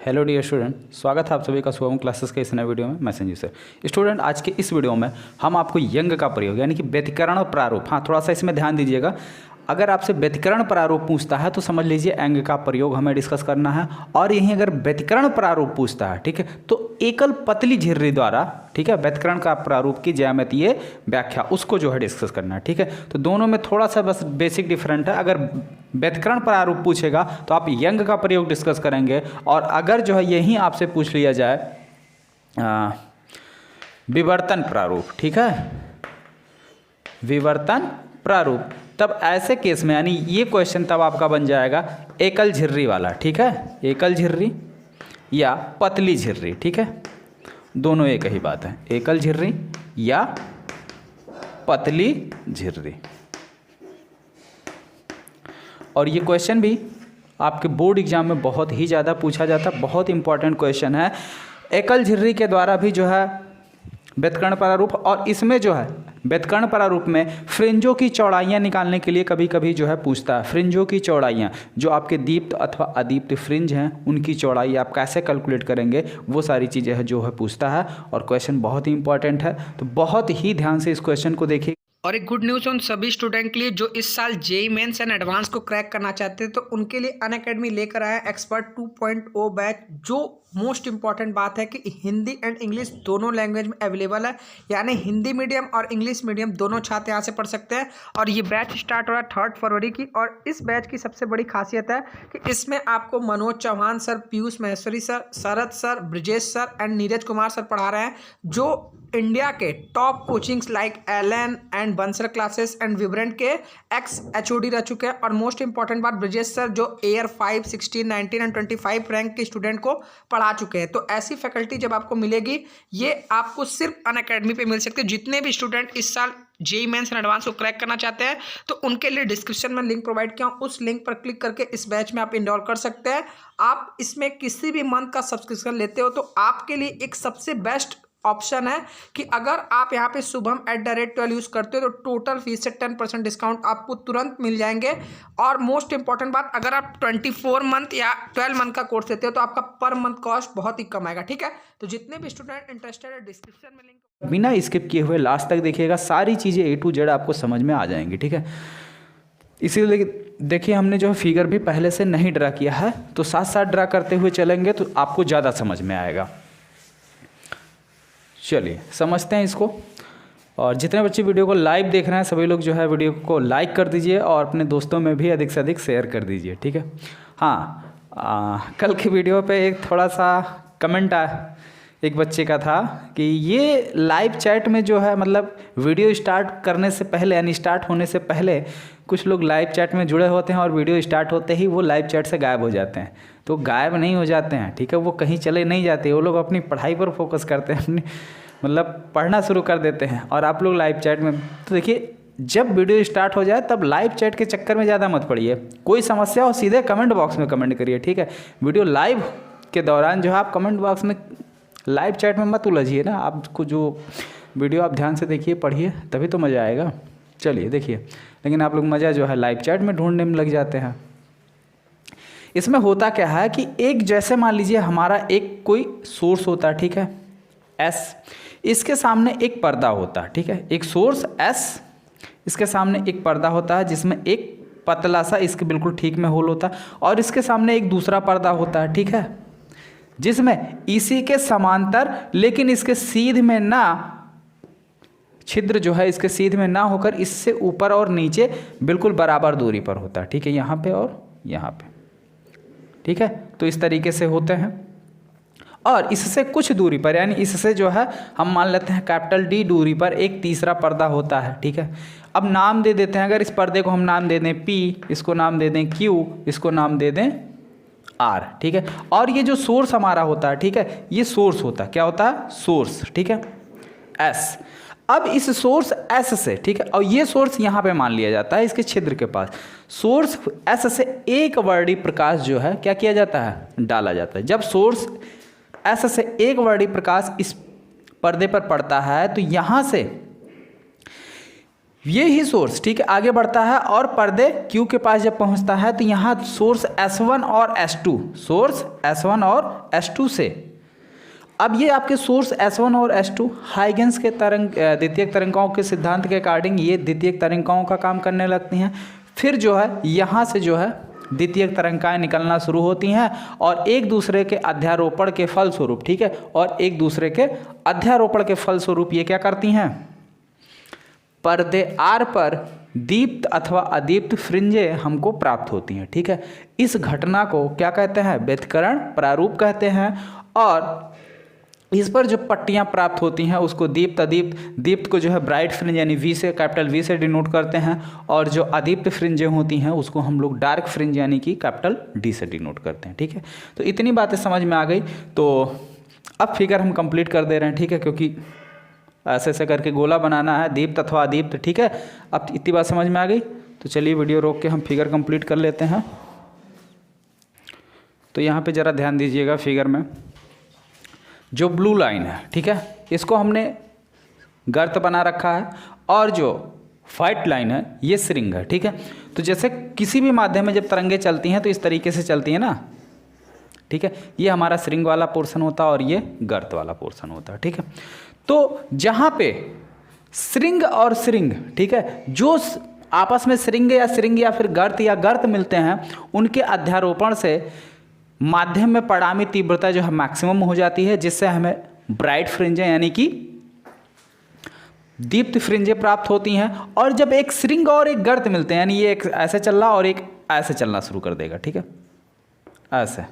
Hello dear student, स्वागत है आप सभी का शुभम क्लासेस के इस नए वीडियो में। मैं संजीव सर। स्टूडेंट, आज के इस वीडियो में हम आपको यंग का प्रयोग यानी कि व्यतिकरण और प्रारूप, हाँ थोड़ा सा इसमें ध्यान दीजिएगा। अगर आपसे व्यतिकरण प्रारूप पूछता है तो समझ लीजिए यंग का प्रयोग हमें डिस्कस करना है। और यहीं अगर व्यतिकरण प्रारूप पूछता है, ठीक है, तो एकल पतली झिर्री द्वारा, ठीक है, व्यतिकरण का प्रारूप की ज्यामितीय व्याख्या उसको जो है डिस्कस करना है। ठीक है, तो दोनों में थोड़ा सा बस बेसिक डिफरेंट है। अगर व्यतिकरण प्रारूप पूछेगा तो आप यंग का प्रयोग डिस्कस करेंगे, और अगर जो है यहीं आपसे पूछ लिया जाए विवर्तन प्रारूप, ठीक है, विवर्तन प्रारूप, तब ऐसे केस में यानी ये क्वेश्चन तब आपका बन जाएगा एकल झिर्री वाला। ठीक है, एकल झिर्री या पतली झिर्री, ठीक है, दोनों एक ही बात है, एकल झिर्री या पतली झिर्री। और ये क्वेश्चन भी आपके बोर्ड एग्जाम में बहुत ही ज़्यादा पूछा जाता है, बहुत इंपॉर्टेंट क्वेश्चन है। एकल झिर्री के द्वारा भी जो है व्यतिकरण प्रारूप, और इसमें जो है व्यतिकरण प्रारूप में फ्रिंजों की चौड़ाइयाँ निकालने के लिए कभी कभी जो है पूछता है। फ्रिंजों की चौड़ाइयाँ, जो आपके दीप्त अथवा अदीप्त फ्रिंज हैं, उनकी चौड़ाई आप कैसे कैलकुलेट करेंगे, वो सारी चीज़ें है जो है पूछता है। और क्वेश्चन बहुत ही इंपॉर्टेंट है, तो बहुत ही ध्यान से इस क्वेश्चन को देखिए। और एक गुड न्यूज़ उन सभी स्टूडेंट के लिए जो इस साल जेईई मेंस एंड एडवांस को क्रैक करना चाहते हैं, तो उनके लिए अनअकैडमी लेकर आया एक्सपर्ट 2.0 बैच। जो मोस्ट इंपॉर्टेंट बात है कि हिंदी एंड इंग्लिश दोनों लैंग्वेज में अवेलेबल है, यानी हिंदी मीडियम और इंग्लिश मीडियम दोनों छात्र यहाँ से पढ़ सकते हैं। और ये बैच स्टार्ट हो रहा है 3 फरवरी की। और इस बैच की सबसे बड़ी खासियत है कि इसमें आपको Manoj Chauhan sir, Piyush Maheshwari sir, Sharad sir, Brajesh sir and Neeraj Kumar sir पढ़ा रहे हैं, जो इंडिया के top coachings like Allen and Bansal classes and Vibrant के एक्स एचओडी रह चुके हैं। और मोस्ट इंपॉर्टेंट बात, ब्रजेश सर जो एयर 5, 16, 19 एंड 25 रैंक के स्टूडेंट को पढ़ा चुके हैं। तो ऐसी फैकल्टी जब आपको मिलेगी, ये आपको सिर्फ अनअकैडमी पे मिल सकती है। जितने भी स्टूडेंट इस साल जेईई मेंस एंड एडवांस को क्रैक करना चाहते हैं, तो उनके लिए डिस्क्रिप्शन में लिंक प्रोवाइड किया हूं, उस लिंक पर क्लिक करके इस बैच में आप इनरोल कर सकते हैं। आप इसमें किसी भी मंथ का सब्सक्रिप्शन लेते हो तो आपके लिए एक सबसे बेस्ट ऑप्शन है कि अगर आप यहाँ पे शुभम @12 यूज़ करते हो तो टोटल फीस से 10% डिस्काउंट आपको तुरंत मिल जाएंगे। और मोस्ट इंपॉर्टेंट बात, अगर आप 24 मंथ या 12 मंथ का कोर्स लेते हो तो आपका पर मंथ कॉस्ट बहुत ही कम आएगा। ठीक है, तो जितने भी स्टूडेंट इंटरेस्टेड है डिस्क्रिप्शन में लिंक बिना स्किप किए हुए लास्ट तक देखिएगा, सारी चीज़ें A to Z आपको समझ में आ जाएंगी। ठीक है, इसीलिए देखिए हमने जो फिगर भी पहले से नहीं ड्रा किया है, तो साथ साथ ड्रा करते हुए चलेंगे तो आपको ज़्यादा समझ में आएगा। चलिए समझते हैं इसको। और जितने बच्चे वीडियो को लाइव देख रहे हैं सभी लोग जो है वीडियो को लाइक कर दीजिए और अपने दोस्तों में भी अधिक से अधिक शेयर कर दीजिए। ठीक है, हाँ, कल की वीडियो पे एक थोड़ा सा कमेंट आया, एक बच्चे का था कि ये लाइव चैट में जो है मतलब वीडियो स्टार्ट करने से पहले यानी स्टार्ट होने से पहले कुछ लोग लाइव चैट में जुड़े होते हैं और वीडियो स्टार्ट होते ही वो लाइव चैट से गायब हो जाते हैं। तो गायब नहीं हो जाते हैं, ठीक है, वो कहीं चले नहीं जाते, वो लोग अपनी पढ़ाई पर फोकस करते हैं, अपनी मतलब पढ़ना शुरू कर देते हैं। और आप लोग लाइव चैट में, तो देखिए जब वीडियो स्टार्ट हो जाए तब लाइव चैट के चक्कर में ज़्यादा मत पड़िए। कोई समस्या हो सीधे कमेंट बॉक्स में कमेंट करिए। ठीक है, वीडियो लाइव के दौरान जो है आप कमेंट बॉक्स में, लाइव चैट में मत उलझिए ना। आपको जो वीडियो आप ध्यान से देखिए, पढ़िए, तभी तो मज़ा आएगा। चलिए देखिए, लेकिन आप लोग मज़ा जो है लाइव चैट में ढूंढने में लग जाते हैं। इसमें होता क्या है कि एक जैसे मान लीजिए हमारा एक कोई सोर्स होता है, ठीक है, एस, इसके सामने एक पर्दा होता है, ठीक है, एक सोर्स एस, इसके सामने एक पर्दा होता है जिसमें एक पतला सा इसके बिल्कुल ठीक में होल होता है, और इसके सामने एक दूसरा पर्दा होता है, ठीक है, जिसमें इसी के समांतर लेकिन इसके सीध में ना, छिद्र जो है इसके सीध में ना होकर इससे ऊपर और नीचे बिल्कुल बराबर दूरी पर होता है। ठीक है, यहाँ पे और यहाँ पे, ठीक है, तो इस तरीके से होते हैं। और इससे कुछ दूरी पर यानी इससे जो है हम मान लेते हैं कैपिटल D दूरी पर एक तीसरा पर्दा होता है। ठीक है, अब नाम दे देते हैं, अगर इस पर्दे को हम नाम दे दें P, इसको नाम दे दें Q, इसको नाम दे दें R। ठीक है, और ये जो सोर्स हमारा होता है, ठीक है, ये सोर्स होता है, क्या होता है, सोर्स, ठीक है, S। अब इस सोर्स S से, ठीक है, और ये सोर्स यहाँ पे मान लिया जाता है इसके छिद्र के पास, सोर्स S से एक वर्णी प्रकाश जो है क्या किया जाता है, डाला जाता है। जब सोर्स S से एक वर्णी प्रकाश इस पर्दे पर पड़ता है तो यहाँ से ये ही सोर्स, ठीक है, आगे बढ़ता है और पर्दे Q के पास जब पहुंचता है तो यहाँ सोर्स S1 और S2, सोर्स S1 और S2 से, अब ये आपके सोर्स S1 और S2 हाइगेंस के तरंग द्वितीयक तरंगाओं के सिद्धांत के अकॉर्डिंग ये द्वितीयक तरंगाओं का काम करने लगती हैं। फिर जो है यहाँ से जो है द्वितीयक तरंगाएं निकलना शुरू होती हैं और एक दूसरे के अध्यारोपण के फलस्वरूप, ठीक है, और एक दूसरे के अध्यारोपण के फलस्वरूप ये क्या करती हैं, पर्दे R पर दीप्त अथवा अदीप्त फ्रिंजें हमको प्राप्त होती हैं, ठीक है। इस घटना को क्या कहते हैं, व्यतिकरण प्रारूप कहते हैं। और इस पर जो पट्टियां प्राप्त होती हैं उसको दीप्त अदीप्त, दीप्त को जो है ब्राइट फ्रिंज यानी V से, कैपिटल V से डिनोट करते हैं, और जो अदीप्त फ्रिंजें होती हैं उसको हम लोग डार्क फ्रिंज यानी कि कैपिटल D से डिनोट करते हैं, ठीक है। तो इतनी बातें समझ में आ गई। तो अब फिगर हम कंप्लीट कर दे रहे हैं, ठीक है, क्योंकि ऐसे ऐसे करके गोला बनाना है, दीप्त अथवा अदीप्त, ठीक है। अब इतनी बात समझ में आ गई, तो चलिए वीडियो रोक के हम फिगर कंप्लीट कर लेते हैं। तो यहाँ पे ज़रा ध्यान दीजिएगा, फिगर में जो ब्लू लाइन है, ठीक है, इसको हमने गर्त बना रखा है, और जो वाइट लाइन है ये श्रृंग है, ठीक है। तो जैसे किसी भी माध्यम में जब तरंगे चलती हैं तो इस तरीके से चलती हैं ना, ठीक है, ये हमारा श्रृंग वाला पोर्शन होता है और ये गर्त वाला पोर्शन होता है, ठीक है। तो जहाँ पे श्रृंग और श्रृंग, ठीक है, जो आपस में श्रृंग या फिर गर्त या गर्त मिलते हैं, उनके अध्यारोपण से माध्यम में परिणामी तीव्रता जो है मैक्सिमम हो जाती है, जिससे हमें ब्राइट फ्रिंजें यानी कि दीप्त फ्रिंजें प्राप्त होती हैं। और जब एक श्रृंग और एक गर्त मिलते हैं, यानी ये एक ऐसे चल रहा और एक ऐसे चलना शुरू कर देगा, ठीक है, ऐसे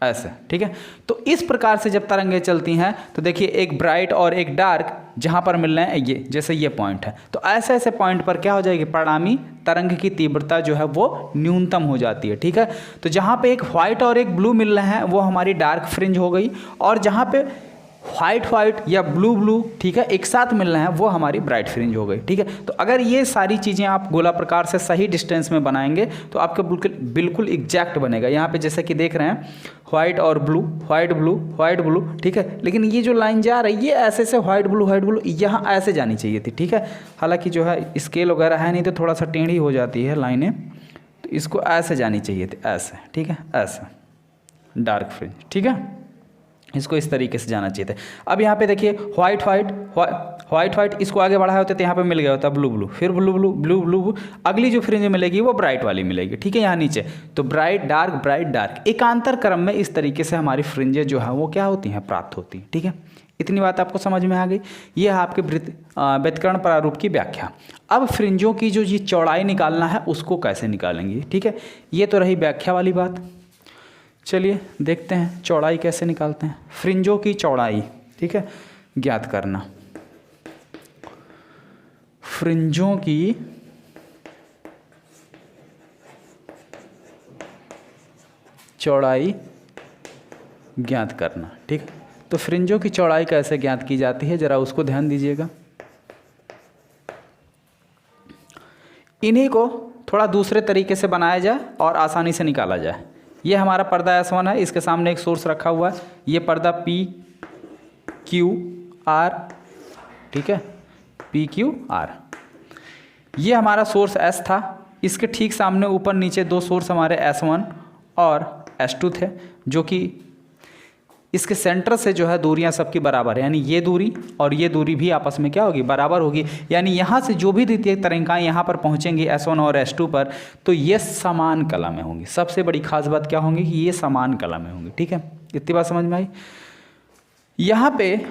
ऐसे, ठीक है। तो इस प्रकार से जब तरंगें चलती हैं तो देखिए एक ब्राइट और एक डार्क जहाँ पर मिल रहे हैं, ये जैसे ये पॉइंट है, तो ऐसे ऐसे पॉइंट पर क्या हो जाएगी, परिणामी तरंग की तीव्रता जो है वो न्यूनतम हो जाती है, ठीक है। तो जहाँ पे एक व्हाइट और एक ब्लू मिल रहे हैं वो हमारी डार्क फ्रिंज हो गई, और जहाँ पे व्हाइट या ब्लू, ठीक है, एक साथ मिल रहे हैं वो हमारी ब्राइट फ्रिंज हो गई, ठीक है। तो अगर ये सारी चीज़ें आप गोला प्रकार से सही डिस्टेंस में बनाएंगे तो आपका बिल्कुल एग्जैक्ट बनेगा। यहाँ पे जैसे कि देख रहे हैं व्हाइट और ब्लू, व्हाइट ब्लू, ठीक है, लेकिन ये जो लाइन जा रही है ये ऐसे से व्हाइट ब्लू यहाँ ऐसे जानी चाहिए थी, ठीक है। हालांकि जो है स्केल वगैरह है नहीं तो थोड़ा सा टेढ़ी हो जाती है लाइनें, तो इसको ऐसे जानी चाहिए थी, ऐसे, ठीक है, ऐसे डार्क फ्रिंज, ठीक है, इसको इस तरीके से जाना चाहिए था। अब यहाँ पे देखिए व्हाइट, इसको आगे बढ़ाया होता तो यहाँ पे मिल गया होता ब्लू, फिर ब्लू, अगली जो फ्रिंज मिलेगी वो ब्राइट वाली मिलेगी, ठीक है, यहाँ नीचे। तो ब्राइट डार्क एकांतर क्रम में इस तरीके से हमारी फ्रिंजें जो है वो क्या होती हैं, प्राप्त होती हैं, ठीक है। इतनी बात आपको समझ में आ गई। ये है आपके व्यतिकरण प्रारूप की व्याख्या। अब फ्रिंजों की जो ये चौड़ाई निकालना है उसको कैसे निकालेंगे, ठीक है, ये तो रही व्याख्या वाली बात। चलिए देखते हैं चौड़ाई कैसे निकालते हैं। फ्रिंजों की चौड़ाई, ठीक है, ज्ञात करना। फ्रिंजों की चौड़ाई ज्ञात करना, ठीक। तो फ्रिंजों की चौड़ाई कैसे ज्ञात की जाती है, जरा उसको ध्यान दीजिएगा। इन्हीं को थोड़ा दूसरे तरीके से बनाया जाए और आसानी से निकाला जाए। ये हमारा पर्दा S1 है, इसके सामने एक सोर्स रखा हुआ है, ये पर्दा PQR, ठीक है, PQR। ये हमारा सोर्स S था, इसके ठीक सामने ऊपर नीचे दो सोर्स हमारे S1 और S2 थे, जो कि इसके सेंटर से जो है दूरियां सबकी बराबर है, यानी ये दूरी और ये दूरी भी आपस में क्या होगी, बराबर होगी। यानी यहाँ से जो भी द्वितीयक तरंगाएं यहाँ पर पहुँचेंगी S1 और S2 पर, तो ये समान कला में होंगी। सबसे बड़ी खास बात क्या होंगी कि ये समान कला में होंगी, ठीक है। इतनी बात समझ में आई। यहाँ पे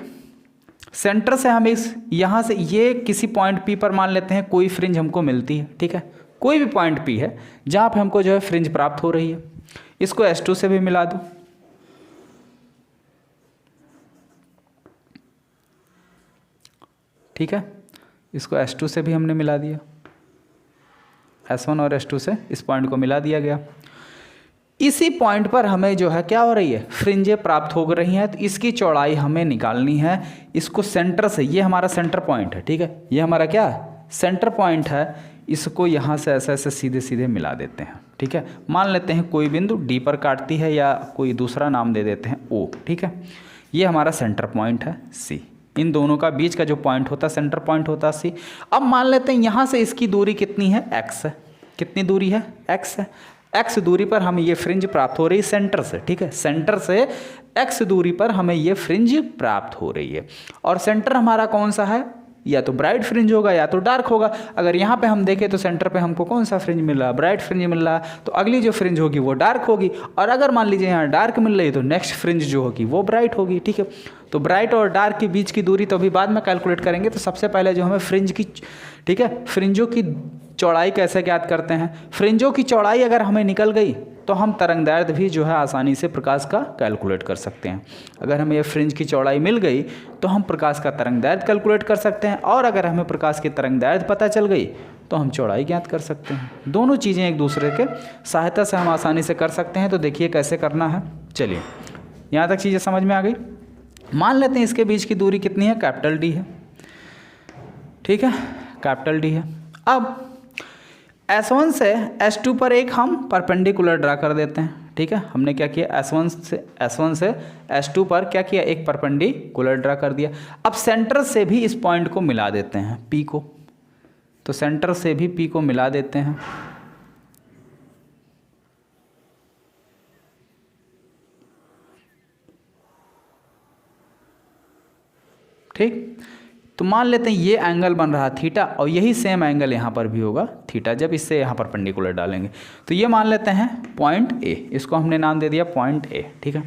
सेंटर से हम यहाँ से ये किसी पॉइंट P पर मान लेते हैं कोई फ्रिंज हमको मिलती है, ठीक है, कोई भी पॉइंट P है जहाँ पर हमको जो है फ्रिंज प्राप्त हो रही है। इसको S2 से भी मिला दो, ठीक है, इसको S2 से भी हमने मिला दिया, S1 और S2 से इस पॉइंट को मिला दिया गया। इसी पॉइंट पर हमें जो है क्या हो रही है, फ्रिंजें प्राप्त हो रही हैं। तो इसकी चौड़ाई हमें निकालनी है। इसको सेंटर से, ये हमारा सेंटर पॉइंट है, ठीक है, ये हमारा क्या सेंटर पॉइंट है, इसको यहाँ से ऐसे ऐसे सीधे सीधे मिला देते हैं, ठीक है। मान लेते हैं कोई बिंदु D पर काटती है या कोई दूसरा नाम दे देते हैं O, ठीक है। ये हमारा सेंटर पॉइंट है C। इन दोनों का बीच का जो पॉइंट होता है, सेंटर पॉइंट होता है सी। अब मान लेते हैं यहाँ से इसकी दूरी कितनी है, एक्स है। कितनी दूरी है, एक्स है। एक्स दूरी पर हमें ये फ्रिंज प्राप्त हो रही है सेंटर से, ठीक है। सेंटर से एक्स दूरी पर हमें ये फ्रिंज प्राप्त हो रही है। और सेंटर हमारा कौन सा है, या तो ब्राइट फ्रिंज होगा या तो डार्क होगा। अगर यहाँ पे हम देखें तो सेंटर पे हमको कौन सा फ्रिंज मिल रहा है, ब्राइट फ्रिंज मिल रहा है, तो अगली जो फ्रिंज होगी वो डार्क होगी। और अगर मान लीजिए यहाँ डार्क मिल रही है तो नेक्स्ट फ्रिंज जो होगी वो ब्राइट होगी, ठीक है। तो ब्राइट और डार्क के बीच की दूरी तो अभी बाद में कैलकुलेट करेंगे। तो सबसे पहले जो हमें फ्रिंज की, ठीक है, फ्रिंजों की चौड़ाई कैसे ज्ञात करते हैं। फ्रिंजों की चौड़ाई अगर हमें निकल गई तो हम तरंगदैर्ध्य भी जो है आसानी से प्रकाश का कैलकुलेट कर सकते हैं। अगर हमें ये फ्रिंज की चौड़ाई मिल गई तो हम प्रकाश का तरंगदैर्ध्य कैलकुलेट कर सकते हैं, और अगर हमें प्रकाश की तरंगदैर्ध्य पता चल गई तो हम चौड़ाई ज्ञात कर सकते हैं। दोनों चीज़ें एक दूसरे के सहायता से हम आसानी से कर सकते हैं। तो देखिए कैसे करना है। चलिए, यहाँ तक चीज़ें समझ में आ गई। मान लेते हैं इसके बीच की दूरी कितनी है, कैपिटल डी है, ठीक है, कैपिटल डी है। अब S1 से S2 पर एक हम परपेंडिकुलर ड्रा कर देते हैं, ठीक है। हमने क्या किया, S1 से S2 पर क्या किया, एक परपेंडिकुलर ड्रा कर दिया। अब सेंटर से भी इस पॉइंट को मिला देते हैं, P को। तो सेंटर से भी P को मिला देते हैं, ठीक। तो मान लेते हैं ये एंगल बन रहा थीटा, और यही सेम एंगल यहाँ पर भी होगा थीटा, जब इससे यहाँ परपेंडिकुलर डालेंगे। तो ये मान लेते हैं पॉइंट ए, इसको हमने नाम दे दिया पॉइंट ए, ठीक है।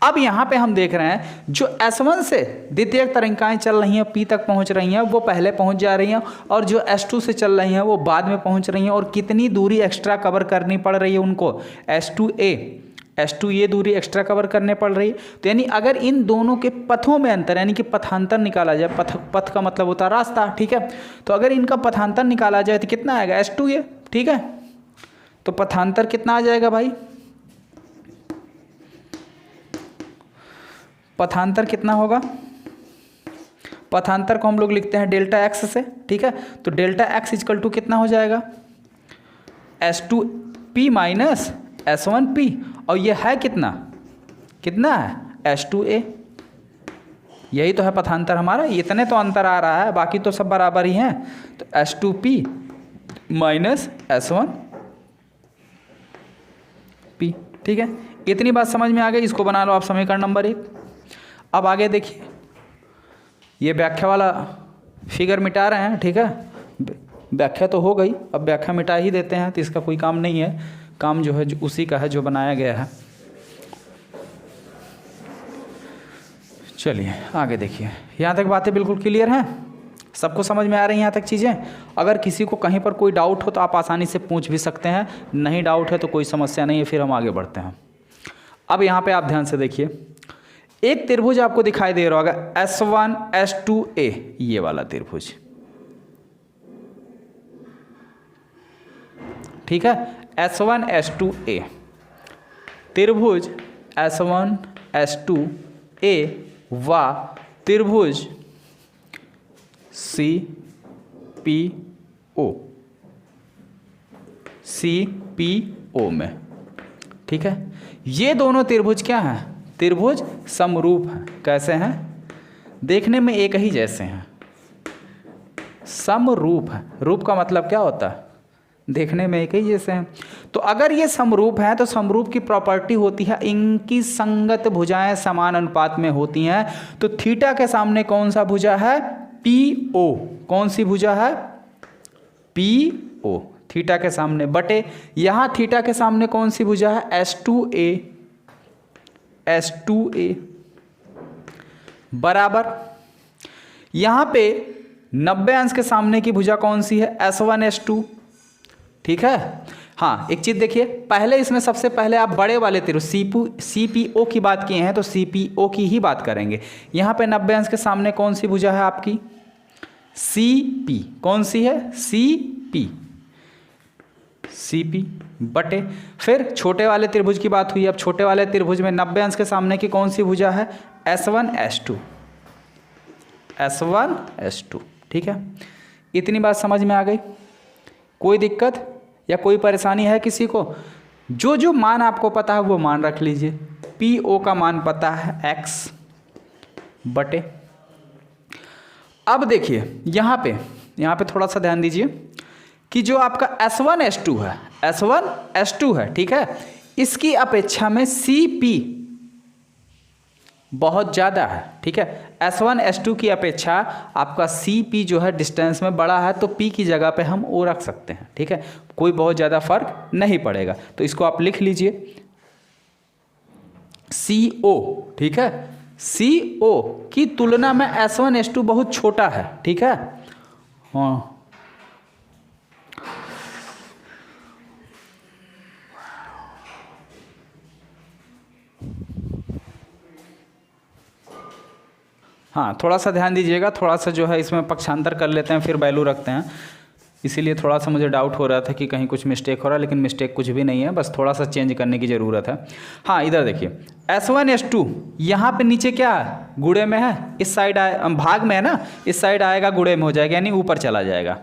अब यहाँ पे हम देख रहे हैं जो S1 से द्वितीयक तरंगिकाएं चल रही हैं, P तक पहुँच रही हैं, वो पहले पहुँच जा रही हैं, और जो S2 से चल रही हैं वो बाद में पहुँच रही हैं। और कितनी दूरी एक्स्ट्रा कवर करनी पड़ रही है उनको, S2 ये दूरी एक्स्ट्रा कवर करने पड़ रही है। तो यानी अगर इन दोनों के पथों में अंतर, यानी कि पथांतर निकाला जाए, पथ का मतलब होता है रास्ता, ठीक है। तो अगर इनका पथांतर निकाला जाए तो कितना आएगा, S2 ये, ठीक है। तो पथांतर कितना आ जाएगा भाई, पथांतर कितना होगा, पथांतर को हम लोग लिखते हैं डेल्टा एक्स से, ठीक है। तो डेल्टा एक्स इक्वल टू कितना हो जाएगा, S2P माइनस S1P, और ये है कितना, कितना है S2A। यही तो है पथांतर हमारा, इतने तो अंतर आ रहा है, बाकी तो सब बराबर ही हैं। तो S2P माइनस S1P, ठीक है। इतनी बात समझ में आ गई, इसको बना लो आप समीकरण नंबर 1। अब आगे देखिए, ये व्याख्या वाला फिगर मिटा रहे हैं, ठीक है। व्याख्या तो हो गई, अब व्याख्या मिटा ही देते हैं, तो इसका कोई काम नहीं है, काम जो है जो उसी का है जो बनाया गया है। चलिए आगे देखिए, यहाँ तक बातें बिल्कुल क्लियर हैं, सबको समझ में आ रही हैं यहाँ तक चीज़ें। अगर किसी को कहीं पर कोई डाउट हो तो आप आसानी से पूछ भी सकते हैं, नहीं डाउट है तो कोई समस्या नहीं है, फिर हम आगे बढ़ते हैं। अब यहाँ पे आप ध्यान से देखिए, एक त्रिभुज आपको दिखाई दे रहा होगा S1 S2A, ये वाला त्रिभुज, ठीक है। S1 S2A त्रिभुज S1 S2A व त्रिभुज CPO में, ठीक है। ये दोनों त्रिभुज क्या हैं, त्रिभुज समरूप हैं। कैसे हैं, देखने में एक ही जैसे हैं, समरूप है। रूप का मतलब क्या होता है, देखने में एक ही जैसे हैं। तो अगर ये समरूप हैं तो समरूप की प्रॉपर्टी होती है इनकी संगत भुजाएं समान अनुपात में होती हैं। तो थीटा के सामने कौन सा भुजा है, PO, कौन सी भुजा है, PO, थीटा के सामने, बटे यहाँ थीटा के सामने कौन सी भुजा है, S2A बराबर यहाँ पे 90 अंश के सामने की भुजा कौन सी है, S1 S2, ठीक है। हाँ, एक चीज़ देखिए, पहले इसमें सबसे पहले आप बड़े वाले त्रिभुज CPO की बात किए हैं तो CPO की ही बात करेंगे। यहाँ पे 90 अंश के सामने कौन सी भुजा है आपकी, CP, कौन सी है, CP बटे, फिर छोटे वाले त्रिभुज की बात हुई। अब छोटे वाले त्रिभुज में 90 अंश के सामने की कौन सी भुजा है, S1 S2, ठीक है। इतनी बात समझ में आ गई, कोई दिक्कत या कोई परेशानी है किसी को? जो मान आपको पता है वो मान रख लीजिए। PO का मान पता है x बटे, अब देखिए यहाँ पे थोड़ा सा ध्यान दीजिए कि जो आपका S1 S2 है, ठीक है, इसकी अपेक्षा में Cp बहुत ज़्यादा है, ठीक है। S1 S2 की अपेक्षा आपका Cp जो है डिस्टेंस में बड़ा है, तो P की जगह पे हम O रख सकते हैं, ठीक है, कोई बहुत ज़्यादा फर्क नहीं पड़ेगा। तो इसको आप लिख लीजिए CO, ठीक है। CO की तुलना में S1 S2 बहुत छोटा है, ठीक है। हाँ, हाँ, थोड़ा सा ध्यान दीजिएगा, थोड़ा सा जो है इसमें पक्षांतर कर लेते हैं फिर वैल्यू रखते हैं, इसीलिए थोड़ा सा मुझे डाउट हो रहा था कि कहीं कुछ मिस्टेक हो रहा है, लेकिन मिस्टेक कुछ भी नहीं है, बस थोड़ा सा चेंज करने की ज़रूरत है। हाँ, इधर देखिए S1 S2 यहाँ पे नीचे क्या है, गुणे में है, इस साइड भाग में है ना, इस साइड आएगा गुणे में हो जाएगा, यानी ऊपर चला जाएगा।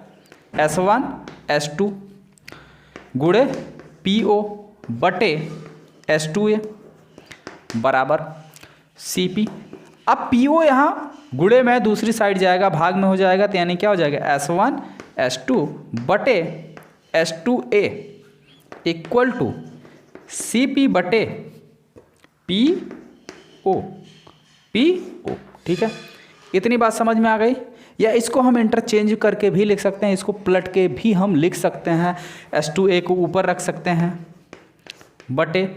S1 S2 गुणे PO बटे S2A बराबर CP। अब PO यहाँ गुणे में दूसरी साइड जाएगा, भाग में हो जाएगा, तो यानी क्या हो जाएगा S1 S2 बटे S2A इक्वल टू CP बटे PO, ठीक है। इतनी बात समझ में आ गई। या इसको हम इंटरचेंज करके भी लिख सकते हैं, इसको पलट के भी हम लिख सकते हैं, S2A को ऊपर रख सकते हैं बटे,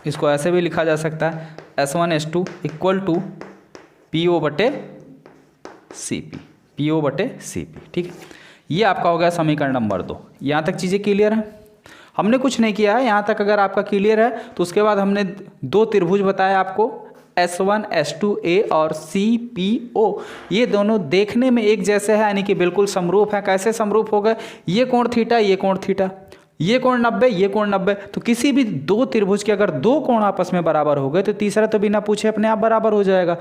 इसको ऐसे भी लिखा जा सकता है S1 S2 equal to PO बटे CP, PO बटे CP, ठीक है। ये आपका हो गया समीकरण नंबर 2। यहाँ तक चीज़ें क्लियर हैं, हमने कुछ नहीं किया है यहाँ तक। अगर आपका क्लियर है तो उसके बाद हमने 2 त्रिभुज बताया आपको, S1 S2A और CPO, ये दोनों देखने में एक जैसे हैं, यानी कि बिल्कुल समरूप है। कैसे समरूप हो गए, ये कोण थीटा, ये कोण थीटा, ये कोण 90, ये कोण 90। तो किसी भी 2 त्रिभुज के अगर 2 कोण आपस में बराबर हो गए तो तीसरा तो बिना पूछे अपने आप बराबर हो जाएगा।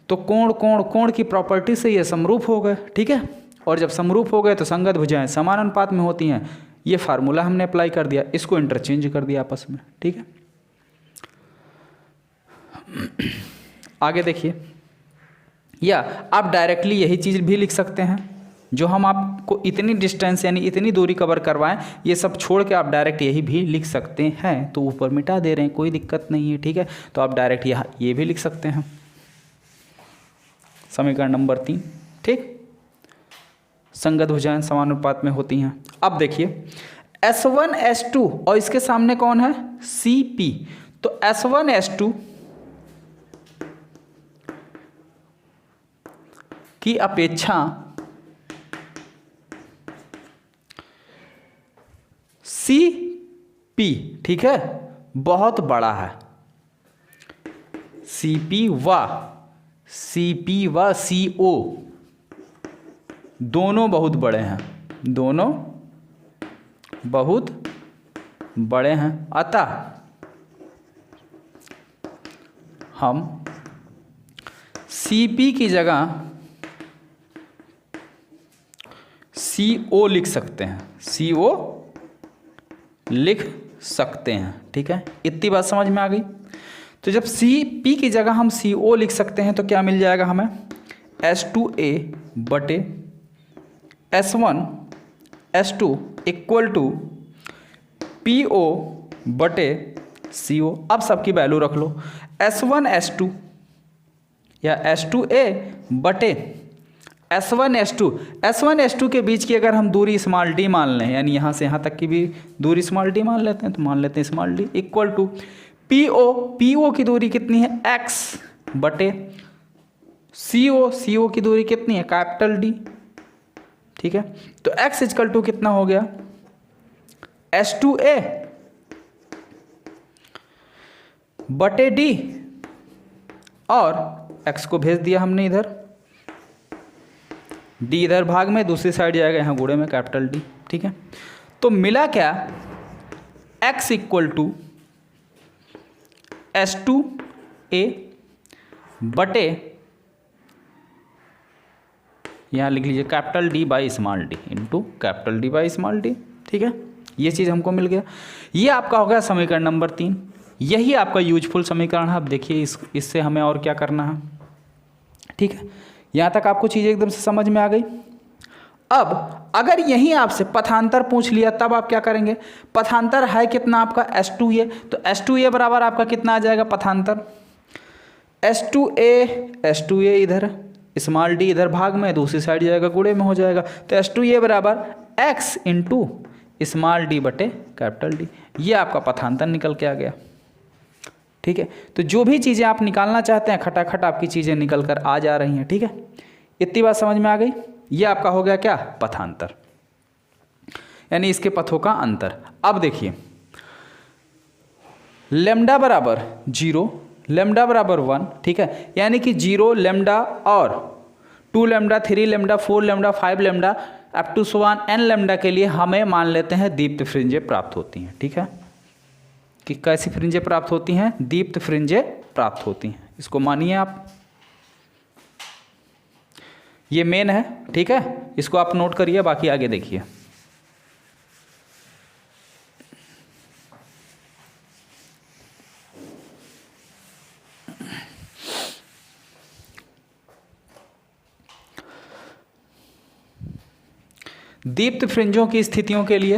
तो कोण की प्रॉपर्टी से ये समरूप हो गए, ठीक है। और जब समरूप हो गए तो संगत भुजाएं समान अनुपात में होती हैं। ये फार्मूला हमने अप्लाई कर दिया, इसको इंटरचेंज कर दिया आपस में, ठीक है। आगे देखिए, या आप डायरेक्टली यही चीज़ भी लिख सकते हैं, जो हम आपको इतनी डिस्टेंस यानी इतनी दूरी कवर करवाएं, ये सब छोड़ के आप डायरेक्ट यही भी लिख सकते हैं। तो ऊपर मिटा दे रहे हैं, कोई दिक्कत नहीं है, ठीक है। तो आप डायरेक्ट यहाँ ये भी लिख सकते हैं, समीकरण नंबर 3, ठीक। संगत भुजाएं समानुपात में होती हैं। अब देखिए S1 S2 और इसके सामने कौन है, CP। तो S1 S2 की अपेक्षा CP, ठीक है, बहुत बड़ा है। CP व CO दोनों बहुत बड़े हैं, दोनों बहुत बड़े हैं। अतः हम CP की जगह CO लिख सकते हैं, CO लिख सकते हैं, ठीक है। इतनी बात समझ में आ गई। तो जब CP की जगह हम CO लिख सकते हैं तो क्या मिल जाएगा हमें, S2A बटे S1 S2 equal to PO बटे CO। अब सबकी वैल्यू रख लो, S1 S2 या S2A बटे S1 S2 के बीच की अगर हम दूरी स्मॉल d मान लें, यानी यहाँ से यहाँ तक की भी दूरी स्मॉल d मान लेते हैं, तो मान लेते हैं small d equal to PO की दूरी कितनी है, x बटे CO की दूरी कितनी है, कैपिटल D, ठीक है। तो x इक्वल टू कितना हो गया, S2A बटे D, और x को भेज दिया हमने इधर, D इधर भाग में, दूसरी साइड जाएगा यहाँ गुणे में, कैपिटल D, ठीक है। तो मिला क्या, x इक्वल टू S2A बटे, यहाँ लिख लीजिए capital D by small d into capital D by small d, ठीक है। ये चीज़ हमको मिल गया। ये आपका हो गया समीकरण नंबर 3। यही आपका यूजफुल समीकरण है। अब देखिए इससे हमें और क्या करना है, ठीक है, यहाँ तक आपको चीज़ें एकदम से समझ में आ गई। अब अगर यहीं आपसे पथांतर पूछ लिया तब आप क्या करेंगे? पथांतर है कितना आपका S2A, तो S2A बराबर आपका कितना आ जाएगा पथांतर? S2A इधर, स्मॉल d इधर भाग में, दूसरी साइड जाएगा गुणे में हो जाएगा, तो S2A बराबर x इंटू स्मॉल d बटे कैपिटल D। ये आपका पथांतर निकल के आ गया। ठीक है, तो जो भी चीज़ें आप निकालना चाहते हैं खटाखट आपकी चीज़ें निकल कर आ जा रही हैं। ठीक है, इतनी बात समझ में आ गई। ये आपका हो गया क्या? पथांतर, यानी इसके पथों का अंतर। अब देखिए लेमडा बराबर 0, लेमडा बराबर 1, ठीक है, यानी कि 0 लेमडा और 2 lambda, 3 lambda, 4 lambda, 5 lambda up to n lambda के लिए हमें मान लेते हैं दीप्त फ्रिंजें प्राप्त होती हैं। ठीक है, कि कैसी फ्रिंजें प्राप्त होती हैं? दीप्त फ्रिंजें प्राप्त होती हैं, इसको मानिए आप। ये मेन है, ठीक है, इसको आप नोट करिए, बाकी आगे देखिए। दीप्त फ्रिंजों की स्थितियों के लिए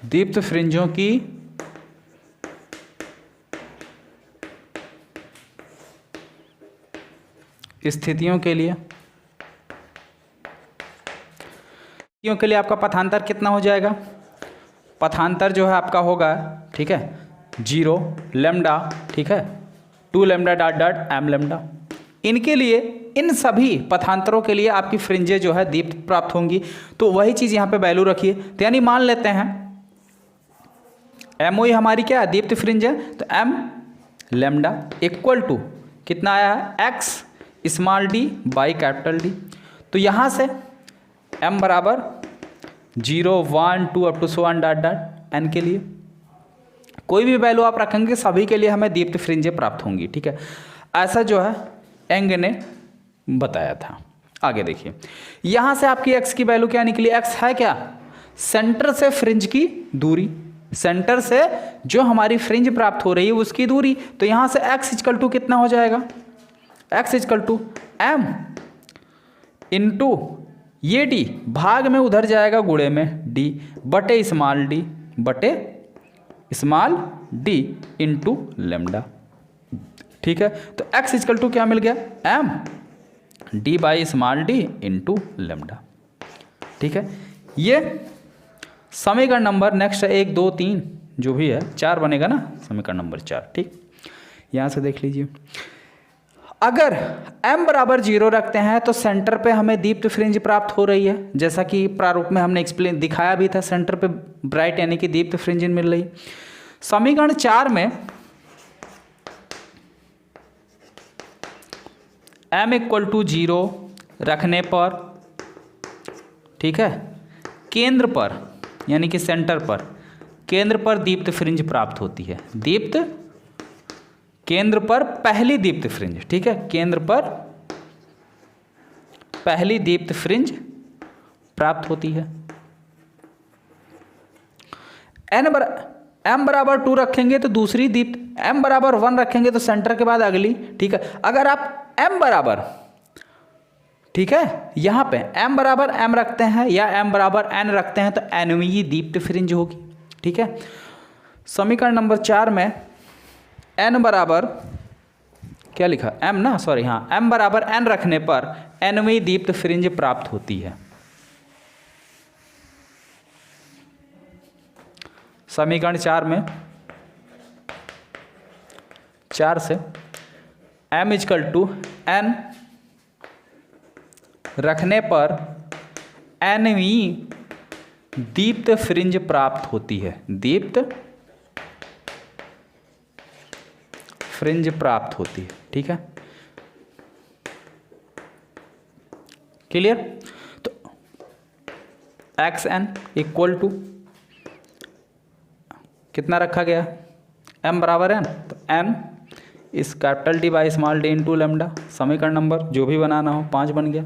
दीप्त फ्रिंजों की स्थितियों के लिए आपका पथांतर कितना हो जाएगा? पथांतर जो है आपका होगा, ठीक है, 0 लेमडा, ठीक है, 2 lambda dot dot M lambda. इनके लिए, इन सभी पथांतरों के लिए आपकी फ्रिंजें जो है दीप्त प्राप्त होंगी। तो वही चीज़ यहाँ पे वैल्यू रखिए, तो यानी मान लेते हैं एम ओ हमारी क्या है? दीप्त फ्रिंज है, तो एम लेमडा इक्वल टू कितना आया है? X small D by capital D. तो यहाँ से m बराबर 0, 1, 2 up to 1 dot dot n के लिए कोई भी वैल्यू आप रखेंगे सभी के लिए हमें दीप्त फ्रिंजें प्राप्त होंगी। ठीक है, ऐसा जो है एंग ने बताया था। आगे देखिए, यहाँ से आपकी x की वैल्यू क्या निकली? x है क्या? सेंटर से फ्रिंज की दूरी, सेंटर से जो हमारी फ्रिंज प्राप्त हो रही है उसकी दूरी। तो यहाँ से x इक्वल टू कितना हो जाएगा? x equal to m into ये d भाग में उधर जाएगा गुणे में d बटे स्मॉल d बटे स्मॉल d इंटू लेमडा। ठीक है, तो x इक्वल टू क्या मिल गया? m d by small d into lambda. ठीक है, ये समीकरण नंबर नेक्स्ट है 1, 2, 3 जो भी है 4 बनेगा ना, समीकरण नंबर 4। ठीक, यहाँ से देख लीजिए, अगर m बराबर 0 रखते हैं तो सेंटर पे हमें दीप्त फ्रिंज प्राप्त हो रही है, जैसा कि प्रारूप में हमने एक्सप्लेन दिखाया भी था। सेंटर पे ब्राइट यानी कि दीप्त फ्रिंज मिल रही है। समीकरण 4 में m इक्वल टू 0 रखने पर, ठीक है, केंद्र पर यानी कि सेंटर पर, केंद्र पर दीप्त फ्रिंज प्राप्त होती है। दीप्त केंद्र पर पहली दीप्त फ्रिंज, ठीक है, केंद्र पर पहली दीप्त फ्रिंज प्राप्त होती है। m बराबर 2 रखेंगे तो दूसरी दीप्त, m बराबर 1 रखेंगे तो सेंटर के बाद अगली। ठीक है, अगर आप m बराबर, ठीक है, यहाँ पे m बराबर m रखते हैं या m बराबर n रखते हैं तो nवीं दीप्त फ्रिंज होगी। ठीक है, समीकरण नंबर 4 में n बराबर क्या लिखा? m ना, सॉरी, हाँ, m बराबर n रखने पर nवीं दीप्त फ्रिंज प्राप्त होती है। समीकरण 4 में 4 से m इक्वल टू n रखने पर nवीं दीप्त फ्रिंज प्राप्त होती है। दीप्त फ्रिंज प्राप्त होती है। ठीक है, क्लियर? तो xn इक्वल टू कितना रखा गया? m बराबर n, तो n इस capital D by small d into lambda. समीकरण नंबर जो भी बनाना हो 5 बन गया।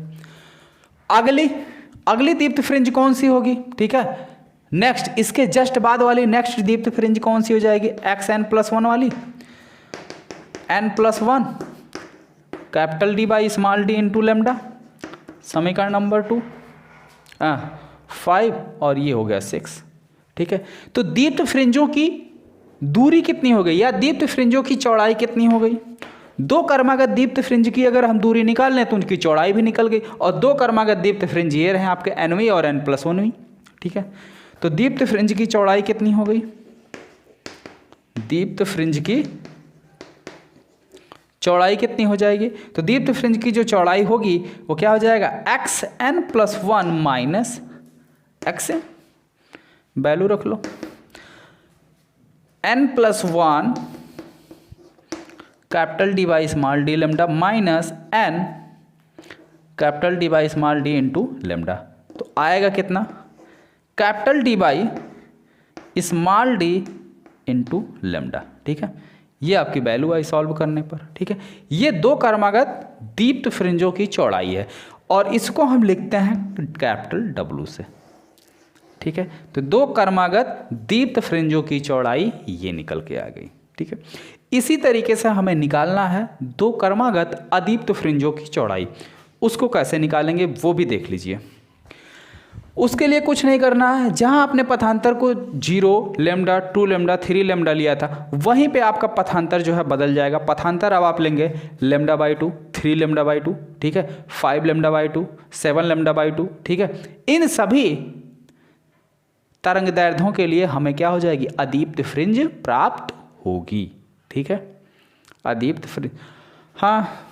अगली दीप्त फ्रिंज कौन सी होगी? ठीक है, नेक्स्ट इसके जस्ट बाद वाली नेक्स्ट दीप्त फ्रिंज कौन सी हो जाएगी, xn+1 वाली, n+1 capital D by small d into lambda, समीकरण नंबर 2 5 और ये हो गया 6। ठीक है, तो दीप्त फ्रिंजों की दूरी कितनी हो गई या दीप्त फ्रिंजों की चौड़ाई कितनी हो गई। दो कर्मागत दीप्त फ्रिंज की अगर हम दूरी निकाल लें तो उनकी चौड़ाई भी निकल गई, और दो कर्मागत दीप्त फ्रिंज ये रहे आपके nवीं और n+1वीं। ठीक है, तो दीप्त फ्रिंज की चौड़ाई कितनी हो गई, दीप्त फ्रिंज की चौड़ाई कितनी हो जाएगी, तो दीप्त फ्रिंज की जो चौड़ाई होगी वो क्या हो जाएगा, xn+1 माइनस xn, वैल्यू रख लो, n+1 capital D by small d lambda minus n capital D by small d into lambda. तो आएगा कितना, capital D by small d into lambda. ठीक है, ये आपकी वैल्यू आई सॉल्व करने पर। ठीक है, ये दो कर्मागत दीप्त फ्रिंजों की चौड़ाई है और इसको हम लिखते हैं कैपिटल W से। ठीक है, तो दो कर्मागत दीप्त फ्रिंजों की चौड़ाई ये निकल के आ गई। ठीक है, इसी तरीके से हमें निकालना है दो कर्मागत अदीप्त फ्रिंजों की चौड़ाई। उसको कैसे निकालेंगे वो भी देख लीजिए। उसके लिए कुछ नहीं करना है, जहां आपने पथांतर को 0 लेमडा 2 लेमडा 3 लेमडा लिया था वहीं पे आपका पथांतर जो है बदल जाएगा। पथांतर अब आप लेंगे लेमडा बाई 2, 3 लेमडा बाई 2, ठीक है, 5 लेमडा बाई 2, 7 लेमडा बाई 2। ठीक है, इन सभी तरंग दैर्ध्यों के लिए हमें क्या हो जाएगी, अदीप्त फ्रिंज प्राप्त होगी। ठीक है, अदीप्त फ्रिंज। हाँ,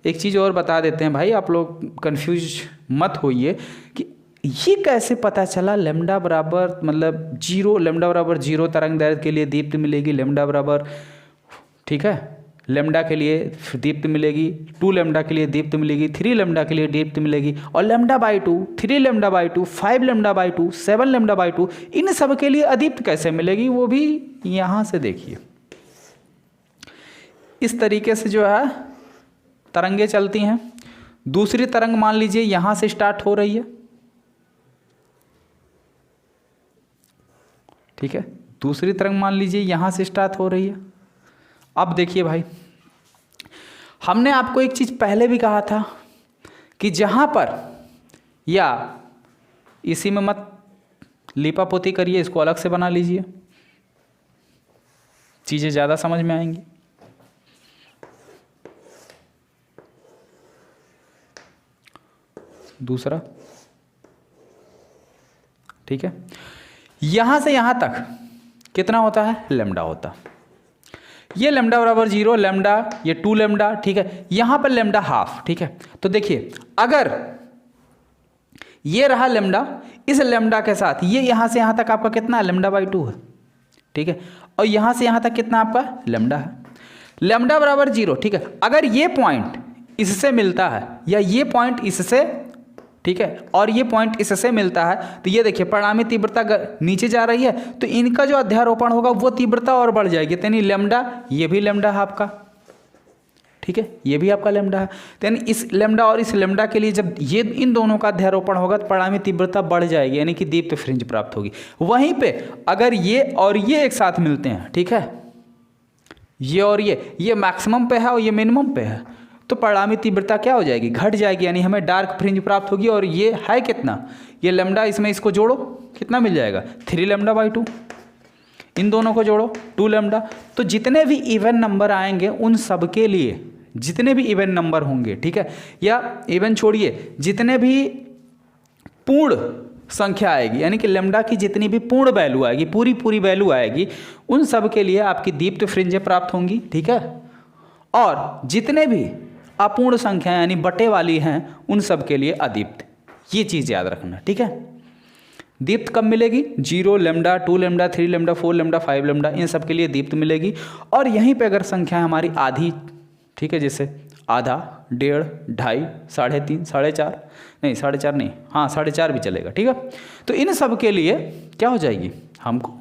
एक चीज़ और बता देते हैं भाई, आप लोग कंफ्यूज मत होइए कि ये कैसे पता चला लेमडा बराबर मतलब 0, लेमडा बराबर 0 तरंग दैर्ध्य के लिए दीप्त मिलेगी, लेमडा बराबर, ठीक है, लेमडा के लिए दीप्त मिलेगी, 2 लेमडा के लिए दीप्त मिलेगी, 3 लेमडा के लिए दीप्त मिलेगी, और lambda by 2, 3 lambda by 2, 5 lambda by 2, 7 lambda by 2, इन सब के लिए अदीप्त कैसे मिलेगी वो भी यहाँ से देखिए। इस तरीके से जो है तरंगे चलती हैं। दूसरी तरंग मान लीजिए यहाँ से स्टार्ट हो रही है। ठीक है, दूसरी तरंग मान लीजिए यहाँ से स्टार्ट हो रही है। अब देखिए भाई, हमने आपको एक चीज़ पहले भी कहा था कि जहाँ पर, या इसी में मत लिपापोती करिए, इसको अलग से बना लीजिए, चीज़ें ज़्यादा समझ में आएंगी। दूसरा, ठीक है, यहाँ से यहाँ तक कितना होता है, लेमडा होता। ये लेमडा बराबर 0, लेमडा, ये 2 लेमडा, ठीक है, यहाँ पर लेमडा हाफ। ठीक है, तो देखिए अगर ये रहा लेमडा, इस लेमडा के साथ ये यहाँ से यहाँ तक आपका कितना, लेमडा बाई 2 है। ठीक है, और यहाँ से यहाँ तक कितना आपका लेमडा है, लेमडा बराबर 0। ठीक है, अगर ये पॉइंट इससे मिलता है या ये पॉइंट इससे, ठीक है, और ये पॉइंट इससे मिलता है, तो ये देखिए परिणामी तीव्रता नीचे जा रही है, तो इनका जो अध्यारोपण होगा वो तीव्रता और बढ़ जाएगी। यानी लेमडा, ये भी लेमडा है आपका, ठीक है, ये भी आपका लेमडा है। यानी इस लेमडा और इस लेमडा के लिए जब ये इन दोनों का अध्यारोपण होगा तो परिणामी तीव्रता बढ़ जाएगी, यानी कि दीप्त फ्रिंज प्राप्त होगी। वहीं पे अगर ये और ये एक साथ मिलते हैं, ठीक है, ये और ये मैक्सिमम पे है और ये मिनिमम पे है, तो परिणामी तीव्रता क्या हो जाएगी, घट जाएगी, यानी हमें डार्क फ्रिंज प्राप्त होगी। और ये है कितना, ये लेमडा, इसमें इसको जोड़ो कितना मिल जाएगा, 3 लेमडा बाई 2, इन दोनों को जोड़ो 2 लेमडा। तो जितने भी इवन नंबर आएंगे उन सब के लिए, जितने भी इवन नंबर होंगे, ठीक है, या इवन छोड़िए, जितने भी पूर्ण संख्या आएगी, यानी कि लेमडा की जितनी भी पूर्ण वैल्यू आएगी, पूरी वैल्यू आएगी, उन सब के लिए आपकी दीप्त फ्रिंजें प्राप्त होंगी। ठीक है, और जितने भी अपूर्ण संख्या यानी बटे वाली हैं उन सब के लिए अदीप्त। ये चीज़ याद रखना। ठीक है, दीप्त कब मिलेगी, 0 lambda 2 lambda 3 lambda 4 lambda 5 lambda, इन सब के लिए दीप्त मिलेगी। और यहीं पे अगर संख्या हमारी आधी, ठीक है, जैसे आधा, 1.5, 2.5, 3.5, 4.5, नहीं 4.5 नहीं, हाँ 4.5 भी चलेगा। ठीक है, तो इन सब के लिए क्या हो जाएगी, हमको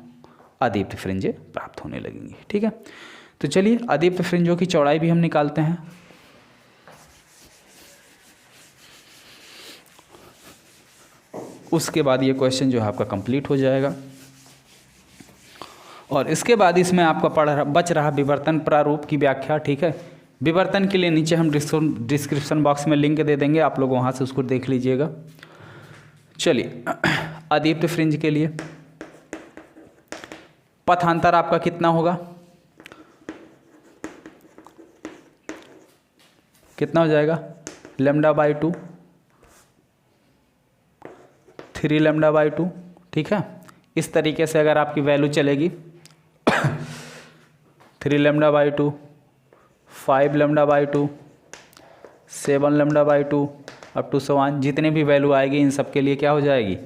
अदीप्त फ्रिंजें प्राप्त होने लगेंगी। ठीक है, तो चलिए अदीप्त फ्रिंजों की चौड़ाई भी हम निकालते हैं। उसके बाद ये क्वेश्चन जो है आपका कंप्लीट हो जाएगा। और इसके बाद इसमें आपका बच रहा विवर्तन प्रारूप की व्याख्या। ठीक है, विवर्तन के लिए नीचे हम डिस्क्रिप्शन बॉक्स में लिंक दे देंगे, आप लोग वहाँ से उसको देख लीजिएगा। चलिए, अदीप्त फ्रिंज के लिए पथांतर आपका कितना होगा, कितना हो जाएगा, λ/2, 3 λ/2। ठीक है, इस तरीके से अगर आपकी वैल्यू चलेगी 3 λ/2, 5 λ/2, 7 λ/2 अप टू 1, जितने भी वैल्यू आएगी इन सब के लिए क्या हो जाएगी,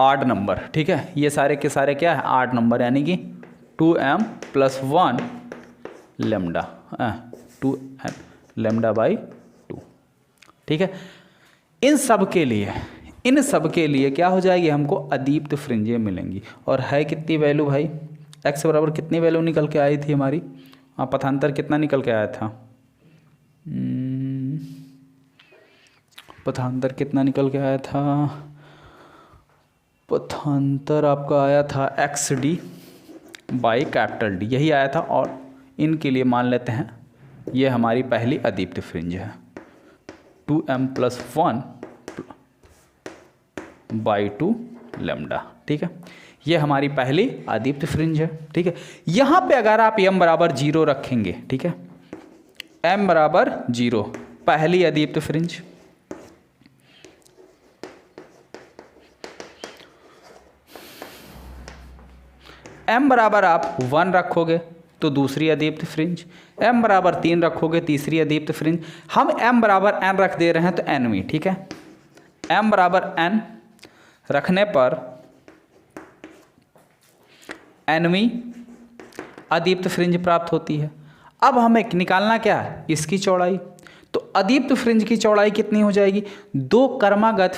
8 नंबर। ठीक है, ये सारे के सारे क्या है, 8 नंबर, यानी कि 2m + 1 λ, 2m λ/2। ठीक है, इन सब के लिए क्या हो जाएगी, हमको अदीप्त फ्रिंजें मिलेंगी। और है कितनी वैल्यू भाई, x बराबर कितनी वैल्यू निकल के आई थी हमारी, पथांतर कितना निकल के आया था, पथांतर कितना निकल के आया था, पथांतर आपका आया था xd/D, यही आया था। और इनके लिए मान लेते हैं ये हमारी पहली अदीप्त फ्रिंज है, 2m + 1/2 λ। ठीक है, ये हमारी पहली अदीप्त फ्रिंज है। ठीक है, यहाँ पे अगर आप m = 0 रखेंगे, ठीक है, m = 0, पहली अदीप्त फ्रिंज। m बराबर आप 1 रखोगे तो दूसरी अदीप्त फ्रिंज, m बराबर 3 रखोगे तीसरी अदीप्त फ्रिंज। हम m बराबर n रख दे रहे हैं तो nवीं। ठीक है, m बराबर n रखने पर nवीं अदीप्त फ्रिंज प्राप्त होती है। अब हमें निकालना क्या है, इसकी चौड़ाई। तो अदीप्त फ्रिंज की चौड़ाई कितनी हो जाएगी, दो क्रमागत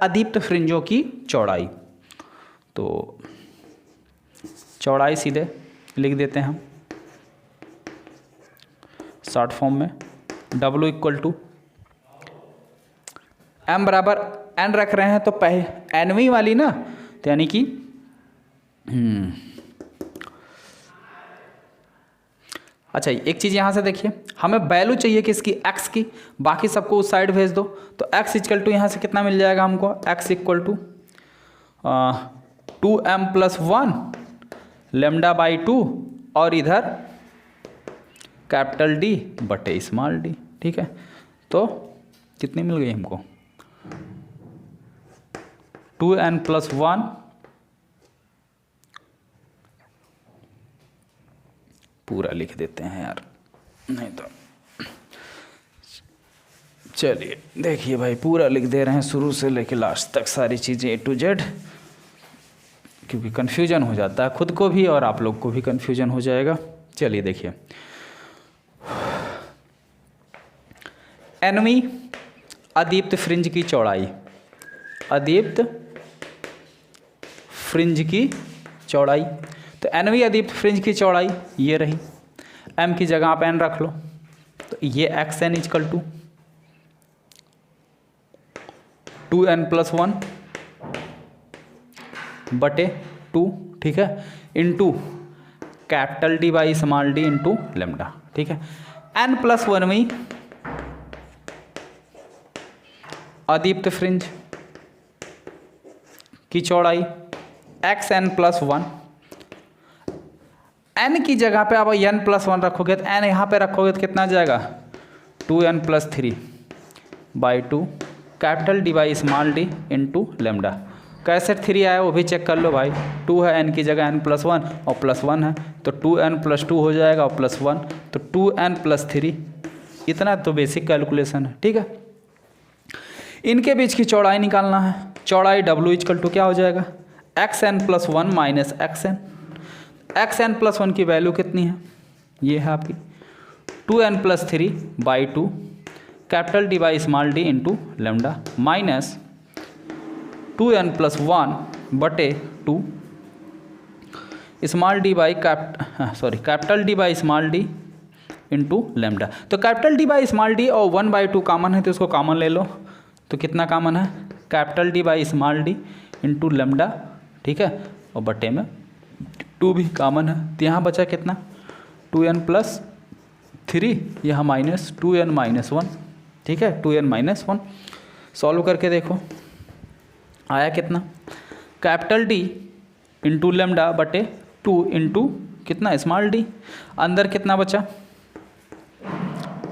अदीप्त फ्रिंजों की चौड़ाई। तो चौड़ाई सीधे लिख देते हैं हम शॉर्ट फॉर्म में, W = m बराबर n रख रहे हैं तो पहले nवीं वाली ना, तो यानी कि अच्छा, एक चीज़ यहाँ से देखिए, हमें वैल्यू चाहिए किसकी, x की, बाकी सबको उस साइड भेज दो। तो x = यहाँ से कितना मिल जाएगा हमको, x = 2m + 1 λ/2 और इधर D/d। ठीक है, तो कितनी मिल गई हमको, 2n + 1 पूरा लिख देते हैं यार, नहीं तो चलिए देखिए भाई, पूरा लिख दे रहे हैं शुरू से लेकर लास्ट तक सारी चीज़ें A to Z, क्योंकि कन्फ्यूजन हो जाता है खुद को भी और आप लोग को भी कन्फ्यूजन हो जाएगा। चलिए देखिए, nवीं अदीप्त फ्रिंज की चौड़ाई, अदीप्त फ्रिंज की चौड़ाई, तो nवीं अदीप्त फ्रिंज की चौड़ाई ये रही, m की जगह आप n रख लो, तो ये xn = 2n + 1/2। ठीक है, इंटू D/d इंटू λ। ठीक है, n + 1वीं अदीप्त फ्रिंज की चौड़ाई xn + 1, n की जगह पे आप n + 1 रखोगे तो n यहाँ पे रखोगे तो कितना आ जाएगा, 2n + 3/2 D/d इंटू λ। कैसे 3 आया वो भी चेक कर लो भाई, 2 है n की जगह n + 1 और +1 है तो 2n + 2 हो जाएगा और +1, तो 2n + 3, इतना तो बेसिक कैलकुलेशन है। ठीक है, इनके बीच की चौड़ाई निकालना है, चौड़ाई W = क्या हो जाएगा, xn + 1 - xn। xn + 1 की वैल्यू कितनी है, ये है आपकी 2n + 3/2 D/d into λ minus 2n + 1/2 D/d into λ। तो D/d और 1/2 कॉमन है तो इसको कॉमन ले लो, तो कितना कॉमन है, capital D by small D into lambda, ठीक है, और बटे में 2 भी कॉमन है, तो यहाँ बचा कितना 2n+3, यहाँ -2n-1, ठीक है, 2n-1। सॉल्व करके देखो आया कितना, कैपिटल डी इंटू लेमडा बटे 2 इंटू कितना स्मॉल डी, अंदर कितना बचा,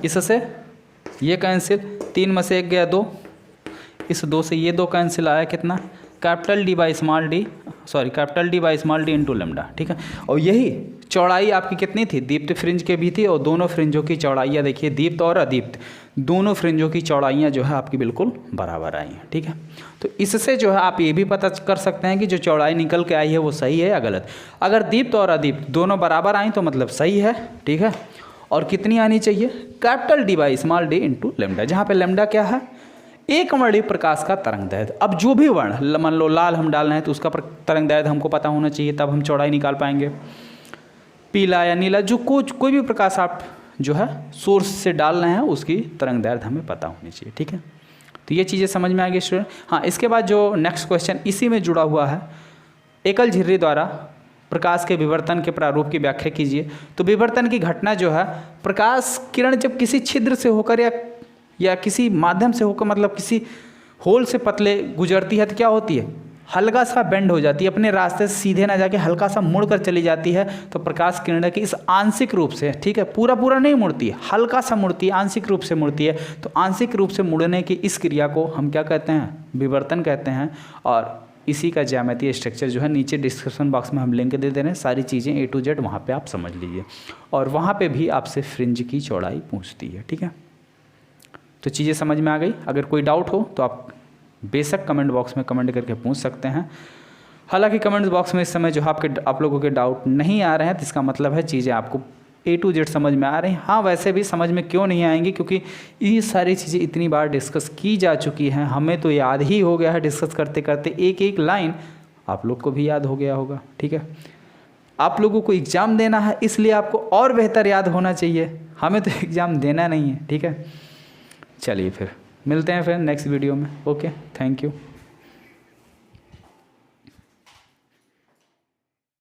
इससे ये कैंसिल, 3 में से 1 गया 2, इस 2 से ये 2 कैंसिल, आया कितना capital D by small D, sorry capital D by small D into lambda, ठीक है। और यही चौड़ाई आपकी कितनी थी, दीप्त फ्रिंज के भी थी, और दोनों फ्रिंजों की चौड़ाइयाँ देखिए, दीप्त और अदीप्त दोनों फ्रिंजों की चौड़ाइयाँ जो है आपकी बिल्कुल बराबर आई हैं, ठीक है। तो इससे जो है आप ये भी पता कर सकते हैं कि जो चौड़ाई निकल के आई है वो सही है या गलत। अगर दीप्त और अदीप्त दोनों बराबर आई तो मतलब सही है, ठीक है। और कितनी आनी चाहिए, capital D by small D into lambda, जहाँ पे लेमडा क्या है, एक वर्णी प्रकाश का तरंग दैर्घ्य। अब जो भी वर्ण मान लो लाल हम डाल रहे हैं तो उसका तरंग दैर्घ्य हमको पता होना चाहिए, तब हम चौड़ाई निकाल पाएंगे। पीला या नीला जो कोई भी प्रकाश आप जो है सोर्स से डाल रहे हैं उसकी तरंग दैर्घ्य हमें पता होनी चाहिए, ठीक है। तो ये चीज़ें समझ में आ गई स्टूडेंट। हाँ, इसके बाद जो नेक्स्ट क्वेश्चन इसी में जुड़ा हुआ है, एकल झिर्री द्वारा प्रकाश के विवर्तन के प्रारूप की व्याख्या कीजिए। तो विवर्तन की घटना जो है, प्रकाश किरण जब किसी छिद्र से होकर या किसी माध्यम से होकर, मतलब किसी होल से पतले गुजरती है तो क्या होती है, हल्का सा बेंड हो जाती है, अपने रास्ते से सीधे ना जाके हल्का सा मुड़कर चली जाती है। तो प्रकाश किरण की इस आंशिक रूप से, ठीक है, पूरा नहीं मुड़ती है, हल्का सा मुड़ती है, आंशिक रूप से मुड़ती है। तो आंशिक रूप से मुड़ने की इस क्रिया को हम क्या कहते हैं, विवर्तन कहते हैं। और इसी का ज्यामितीय स्ट्रक्चर जो है नीचे डिस्क्रिप्शन बॉक्स में हम लिंक दे दे रहे हैं, सारी चीज़ें A to Z वहाँ पे आप समझ लीजिए। और वहाँ पे भी आपसे फ्रिंज की चौड़ाई पूछती है, ठीक है। तो चीज़ें समझ में आ गई। अगर कोई डाउट हो तो आप बेशक कमेंट बॉक्स में कमेंट करके पूछ सकते हैं। हालांकि कमेंट बॉक्स में इस समय जो आप लोगों के डाउट नहीं आ रहे हैं तो इसका मतलब है चीज़ें आपको A to Z समझ में आ रही हैं। हाँ, वैसे भी समझ में क्यों नहीं आएंगी, क्योंकि ये सारी चीज़ें इतनी बार डिस्कस की जा चुकी हैं, हमें तो याद ही हो गया है डिस्कस करते करते, एक एक लाइन आप लोग को भी याद हो गया होगा, ठीक है। आप लोगों को एग्ज़ाम देना है इसलिए आपको और बेहतर याद होना चाहिए, हमें तो एग्ज़ाम देना नहीं है, ठीक है। चलिए फिर मिलते हैं फिर नेक्स्ट वीडियो में। Okay, thank you.